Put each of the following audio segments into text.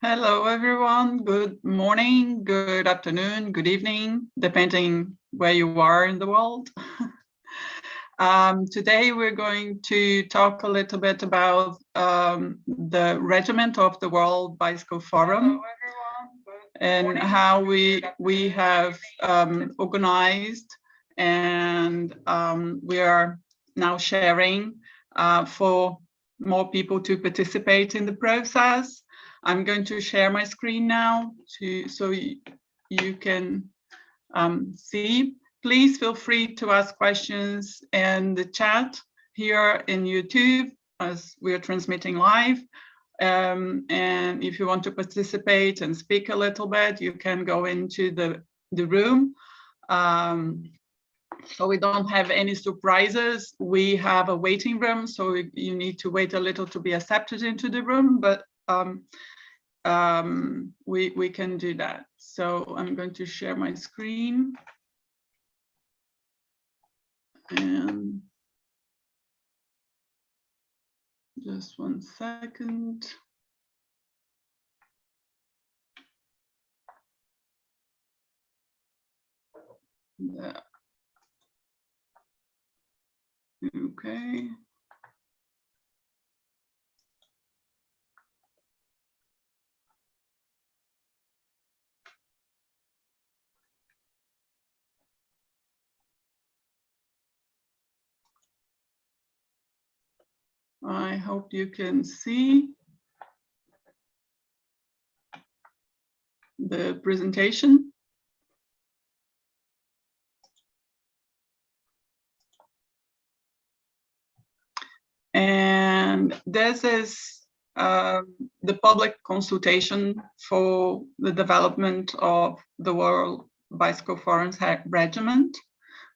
Hello, everyone. Good morning, good afternoon, good evening, depending where you are in the world. Today, we're going to talk a little bit about the regiment of the World Bicycle Forum and how we have organized, and we are now sharing for more people to participate in the process. I'm going to share my screen now so you can see. Please feel free to ask questions in the chat here in YouTube as we are transmitting live. And if you want to participate and speak a little bit, you can go into the room. So we don't have any surprises. We have a waiting room, so you need to wait a little to be accepted into the room, but we can do that. So I'm going to share my screen. And just 1 second. Yeah. Okay. I hope you can see the presentation. And this is the public consultation for the development of the World Bicycle Forum's regiment,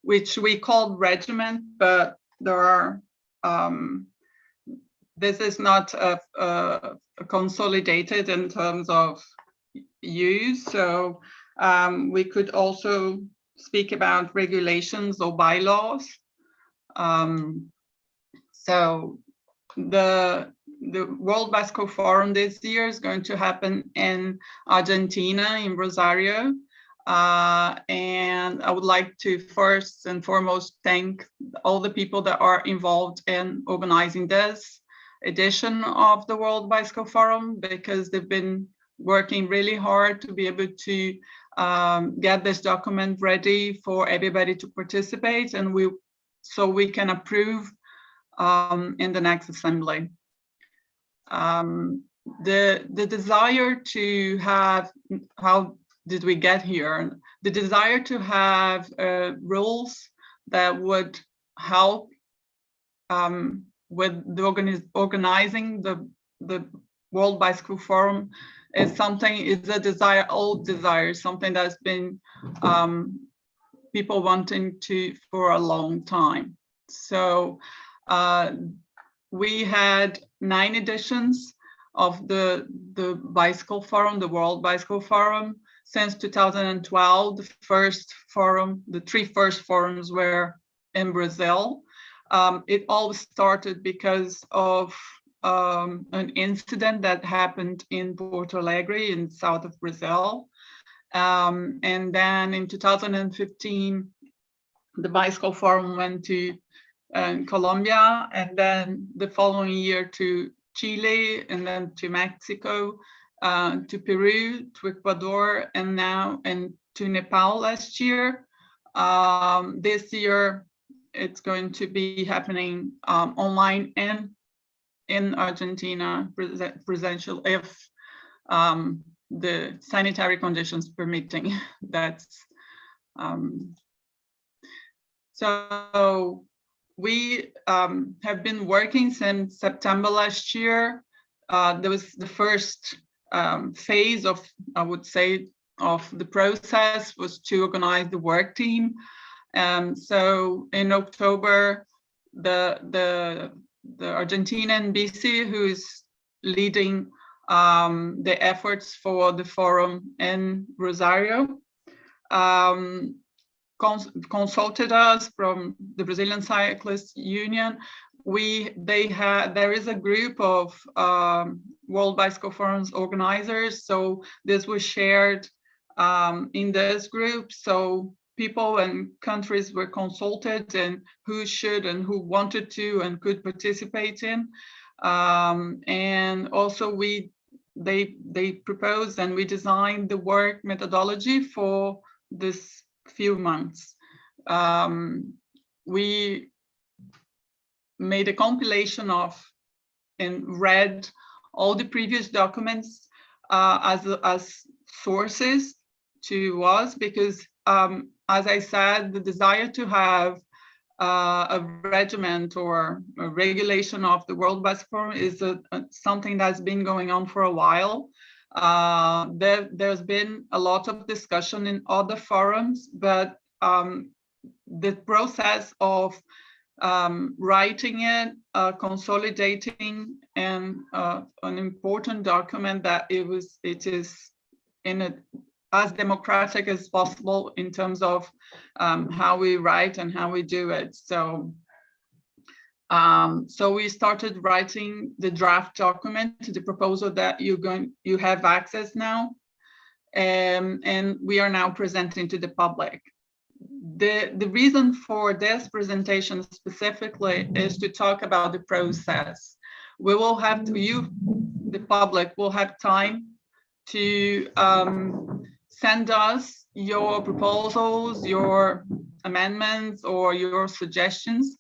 which we called regiment, but there are this is not a consolidated in terms of use. So we could also speak about regulations or bylaws. So the World Bicycle Forum this year is going to happen in Argentina, in Rosario. And I would like to first and foremost thank all the people that are involved in organizing this edition of the World Bicycle Forum, because they've been working really hard to be able to get this document ready for everybody to participate, and so we can approve in the next assembly. The desire to have, how did we get here? The desire to have rules that would help with the organizing the World Bicycle Forum is a desire, old desire, something that's been people wanting to for a long time. So we had 9 editions of the Bicycle Forum, the World Bicycle Forum. Since 2012, the first forum, the 3 first forums were in Brazil. It all started because of an incident that happened in Porto Alegre in south of Brazil. And then in 2015, the Bicycle Forum went to Colombia, and then the following year to Chile, and then to Mexico, to Peru, to Ecuador, and now to Nepal last year. This year, it's going to be happening online and in Argentina, presential, if the sanitary conditions permitting. That's so we have been working since September last year. There was the first phase of, I would say, of the process was to organize the work team. So in October, the Argentinian BC, who is leading the efforts for the forum in Rosario, consulted us from the Brazilian Cyclists Union there is a group of World Bicycle Forums organizers, so this was shared in this group. So people and countries were consulted and who should and who wanted to and could participate in. And also they proposed and we designed the work methodology for this few months. We made a compilation of and read all the previous documents as sources to us, because as I said, the desire to have a regiment or a regulation of the World Bicycle Forum is something that's been going on for a while. There's been a lot of discussion in other forums, but the process of writing it, consolidating, and an important document that it is in as democratic as possible in terms of how we write and how we do it. So we started writing the draft document, the proposal that you have access now, and we are now presenting to the public. The reason for this presentation specifically is to talk about the process. We will have to, the public will have time to send us your proposals, your amendments, or your suggestions,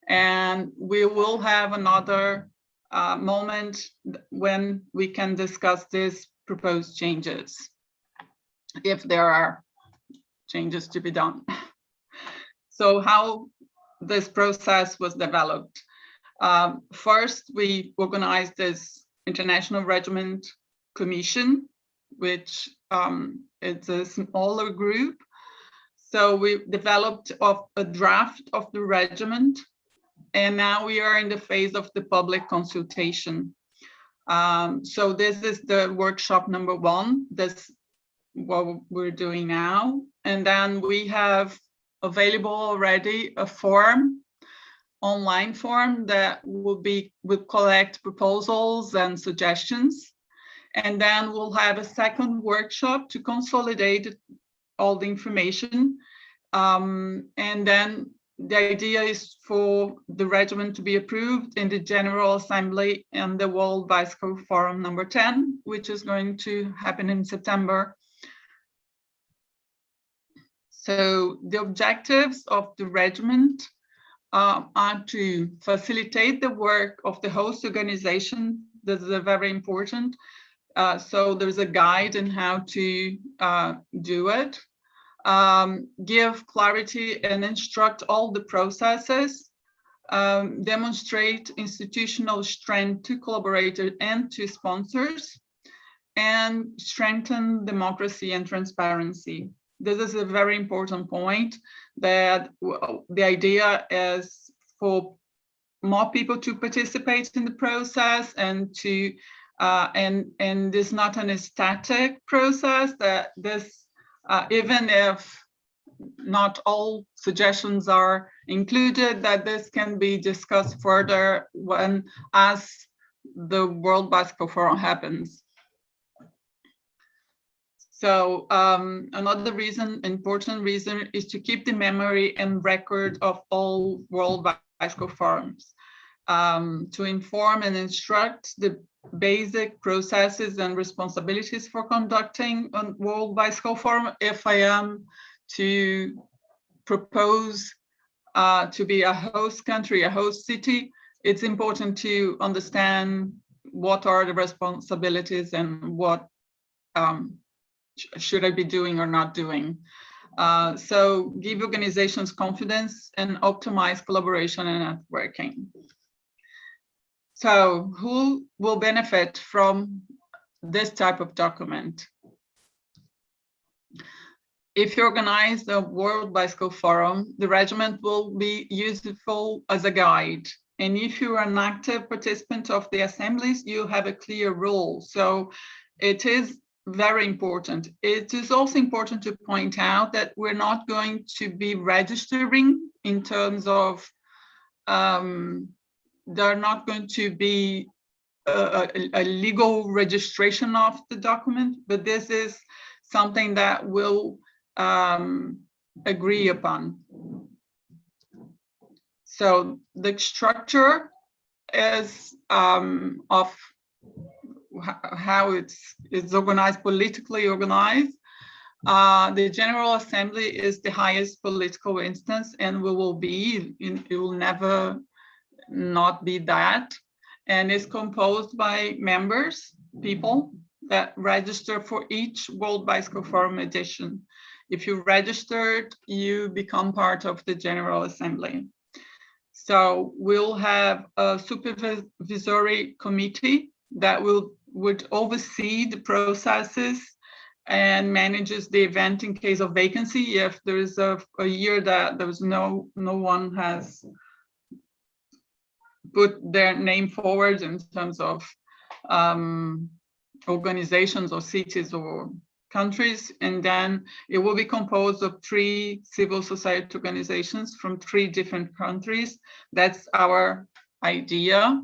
and we will have another moment when we can discuss these proposed changes, if there are changes to be done. So how this process was developed. First, we organized this International Regiment Commission, which it's a smaller group. So we developed a draft of the regiment, and now we are in the phase of the public consultation. So this is the workshop number 1. This what we're doing now. And then we have available already a form, online form that will collect proposals and suggestions. And then we'll have a second workshop to consolidate all the information. And then the idea is for the regiment to be approved in the General Assembly and the World Bicycle Forum number 10, which is going to happen in September. So the objectives of the regiment are to facilitate the work of the host organization. This is very important. So there's a guide on how to do it. Give clarity and instruct all the processes. Demonstrate institutional strength to collaborators and to sponsors. And strengthen democracy and transparency. This is a very important point, that the idea is for more people to participate in the process and to and this is not an static process, that this even if not all suggestions are included, that this can be discussed further as the World Bicycle Forum happens. So another important reason is to keep the memory and record of all World Bicycle Forums, to inform and instruct the basic processes and responsibilities for conducting a World Bicycle Forum. If I am to propose to be a host country, a host city, it's important to understand what are the responsibilities and what should I be doing or not doing. So give organizations confidence and optimize collaboration and networking. So who will benefit from this type of document? If you organize the World Bicycle Forum, the regiment will be useful as a guide. And if you're an active participant of the assemblies, you have a clear role. So it is very important. It is also important to point out that we're not going to be registering in terms of they're not going to be a legal registration of the document, but this is something that we'll agree upon. So the structure is of how it's organized, politically organized. The General Assembly is the highest political instance, and it will never not be that. And is composed by members, people that register for each World Bicycle Forum edition. If you registered, you become part of the General Assembly. So we'll have a supervisory committee that would oversee the processes and manages the event in case of vacancy. If there is a year that there was no one has put their name forward in terms of organizations or cities or countries, and then it will be composed of 3 civil society organizations from 3 different countries. That's our idea,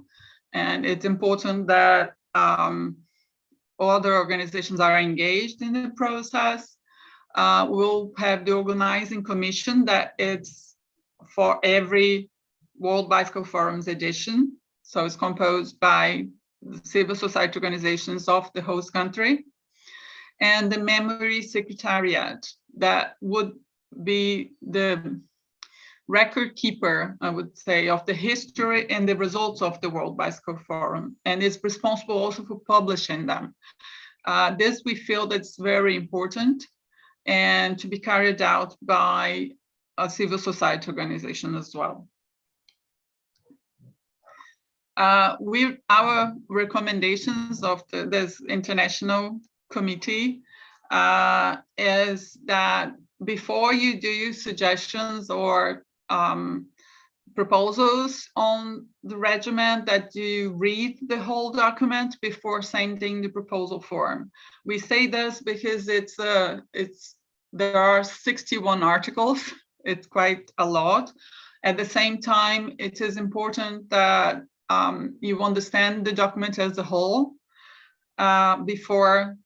and it's important that other organizations are engaged in the process. We'll have the organizing commission that it's for every World Bicycle Forums edition. So it's composed by the civil society organizations of the host country. And the memory secretariat that would be the record keeper, I would say, of the history and the results of the World Bicycle Forum, and is responsible also for publishing them. This we feel that's very important and to be carried out by a civil society organization as well. Our recommendations of this international committee is that before you do suggestions or proposals on the regiment, that you read the whole document before sending the proposal form. We say this because there are 61 articles. It's quite a lot. At the same time, it is important that you understand the document as a whole before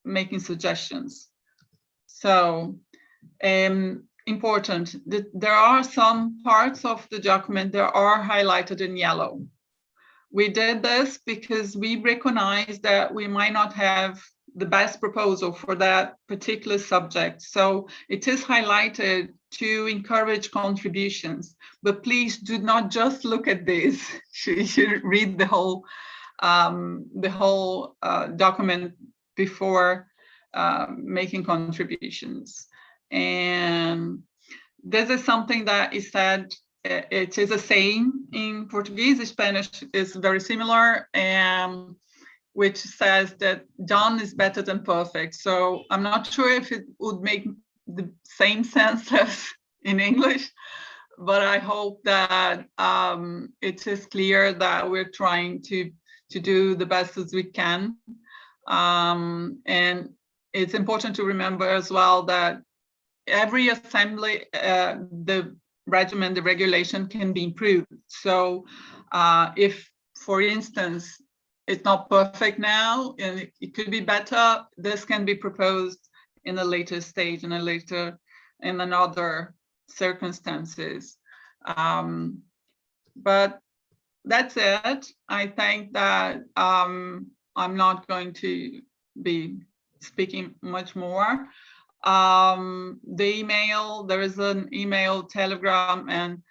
making suggestions. So important, there are some parts of the document that are highlighted in yellow. We did this because we recognize that we might not have the best proposal for that particular subject. So it is highlighted to encourage contributions, but please do not just look at this. You should read the whole document before making contributions. And this is something that is said, it is a saying in Portuguese. Spanish is very similar, which says that done is better than perfect. So I'm not sure if it would make the same sense as in English, but I hope that it is clear that we're trying to do the best as we can. And it's important to remember as well that every assembly, the regiment, the regulation can be improved. So if, for instance, it's not perfect now and it could be better, this can be proposed in a later stage, in another circumstances. But that's it. I think that I'm not going to be speaking much more. The email, there is an email, Telegram, and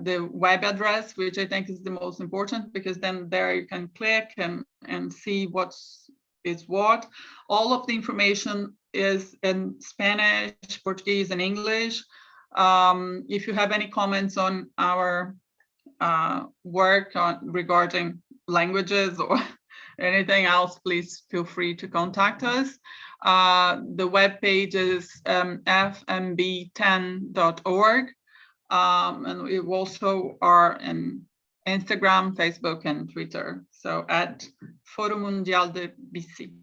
the web address, which I think is the most important, because then there you can click and see what is what. All of the information is in Spanish, Portuguese, and English. If you have any comments on our work regarding languages or anything else, please feel free to contact us. The webpage is fmb10.org, and we also are in Instagram, Facebook, and Twitter. So at Fórum Mundial da Bicicleta.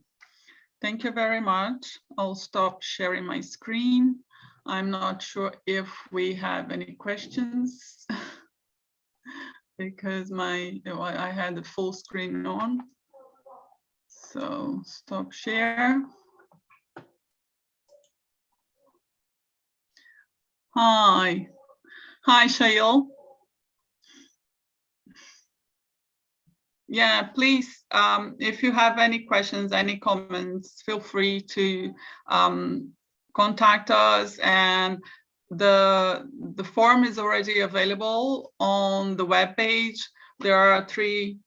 Thank you very much. I'll stop sharing my screen. I'm not sure if we have any questions. because I had the full screen on. So stop share. Hi, Shail. Yeah, please, if you have any questions, any comments, feel free to contact us. And the form is already available on the web page. There are 3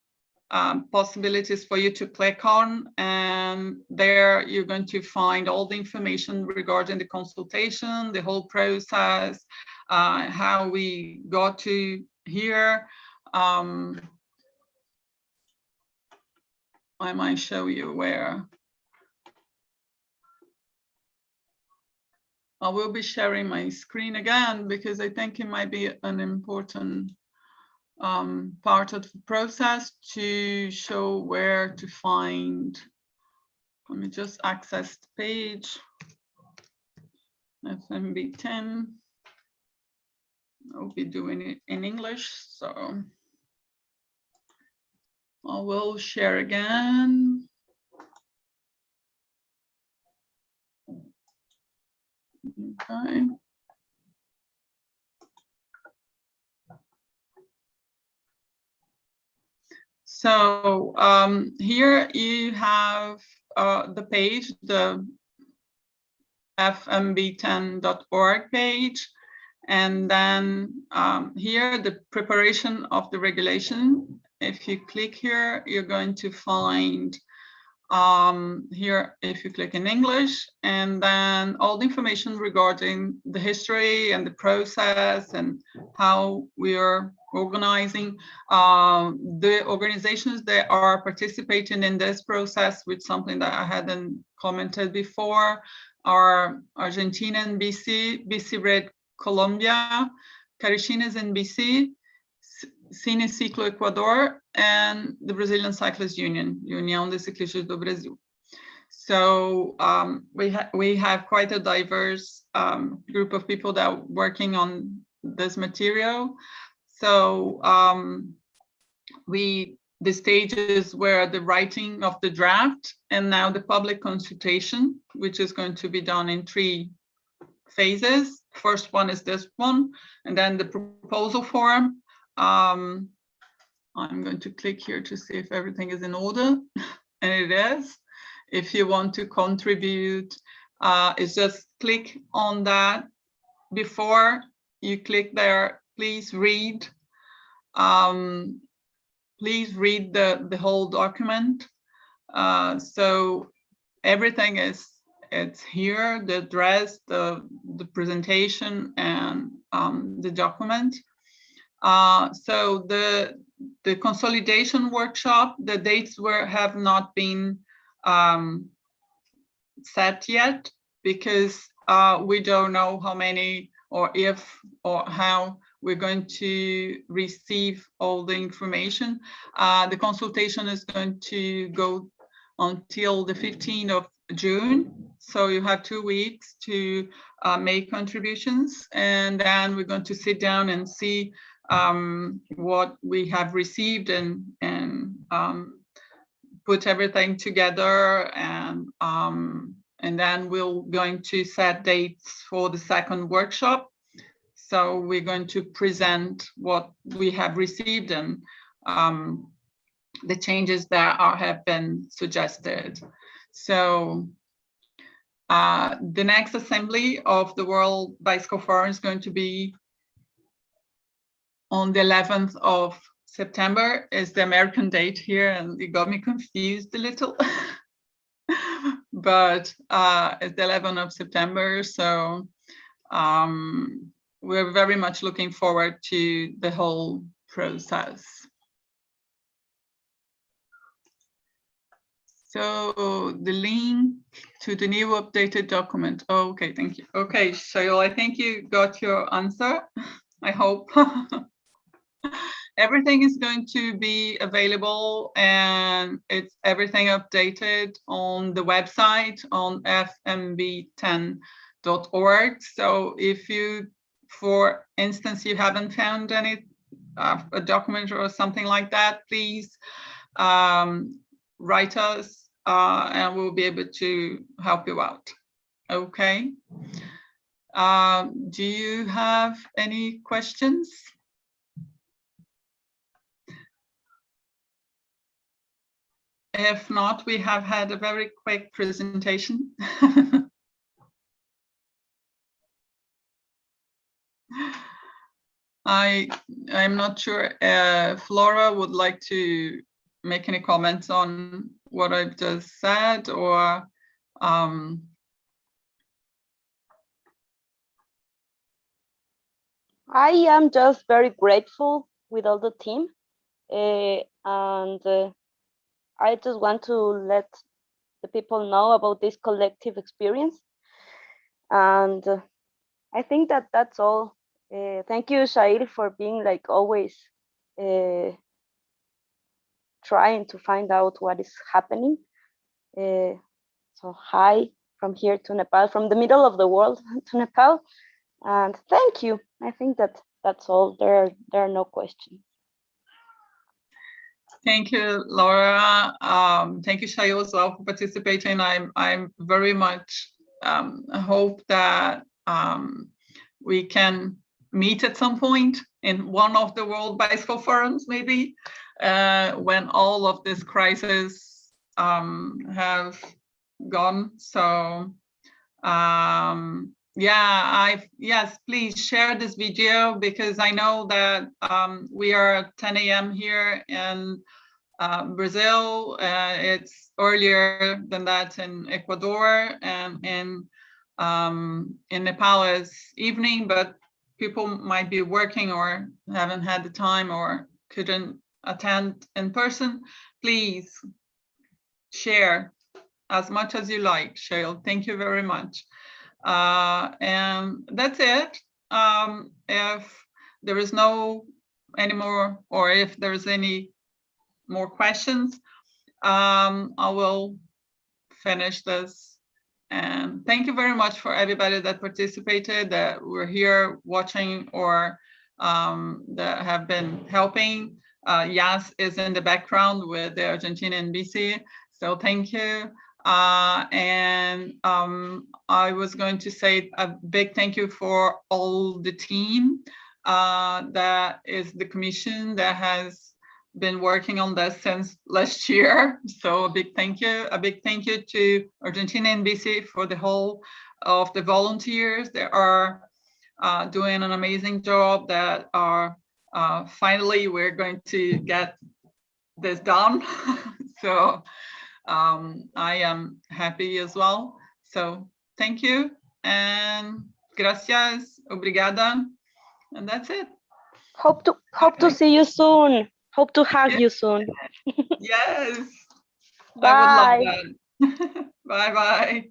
possibilities for you to click on, and there you're going to find all the information regarding the consultation, the whole process, how we got to here. I might show you where. I will be sharing my screen again because I think it might be an important part of the process to show where to find. Let me just access the page. FMB 10. I'll be doing it in English, so I will share again. Okay. So here you have the page, the fmb10.org page, and then here the preparation of the regulation. If you click here, you're going to find here, if you click in English, and then all the information regarding the history and the process and how we are organizing. The organizations that are participating in this process, with something that I hadn't commented before, are Argentina and BC Red Colombia, Carichinas in BC, Cine Ciclo Ecuador, and the Brazilian Cyclists Union, União de Ciclistas do Brasil. So we have quite a diverse group of people that are working on this material. So the stages were the writing of the draft, and now the public consultation, which is going to be done in 3 phases. First one is this one, and then the proposal form. I'm going to click here to see if everything is in order, and it is. If you want to contribute, it's just click on that. Before you click there, please read. Please read the whole document. So everything it's here: the address, the presentation, and the document. So the consolidation workshop, the dates have not been set yet, because we don't know how many or if or how we're going to receive all the information. The consultation is going to go until the 15th of June. So you have 2 weeks to make contributions, and then we're going to sit down and see what we have received and put everything together, and then we're going to set dates for the second workshop. So we're going to present what we have received and the changes that have been suggested. So the next assembly of the World Bicycle Forum is going to be on the 11th of September, is the American date here, and it got me confused a little. But it's the 11th of September, so we're very much looking forward to the whole process. So the link to the new updated document. Oh, okay, thank you. Okay, Shail, I think you got your answer, I hope. Everything is going to be available, and it's everything updated on the website on fmb10.org. So if you, for instance, you haven't found any a document or something like that, please write us and we'll be able to help you out. Okay. Do you have any questions? If not, we have had a very quick presentation. I'm not sure if Laura would like to make any comments on what I've just said, or I am just very grateful with all the team, and I just want to let the people know about this collective experience, and I think that that's all. Thank you, Shair, for being like always trying to find out what is happening. So hi from here to Nepal, from the middle of the world to Nepal, and thank you. I think that that's all. There are no questions. Thank you, Laura. Thank you, Shayo, as well, for participating. I'm very much hope that we can meet at some point in one of the World Bicycle Forums, maybe, when all of this crisis have gone. So yeah, yes, please share this video, because I know that we are at 10 a.m. here in Brazil. It's earlier than that in Ecuador, and in Nepal is evening, but people might be working or haven't had the time or couldn't attend in person. Please share as much as you like, Shail. Thank you very much. And that's it. If there is no any more, or if there's any more questions, I will finish this. And thank you very much for everybody that participated, that were here watching, or that have been helping. Yas is in the background with the Argentina and BC, so thank you. And I was going to say a big thank you for all the team that is the commission that has been working on this since last year. So a big thank you to Argentina and BC for the whole of the volunteers that are doing an amazing job, that are finally we're going to get this done. So I am happy as well. So thank you, and gracias, obrigada, and that's it. Hope to see you soon. Hope to have you soon. Yes. Bye. I would love that. Bye bye.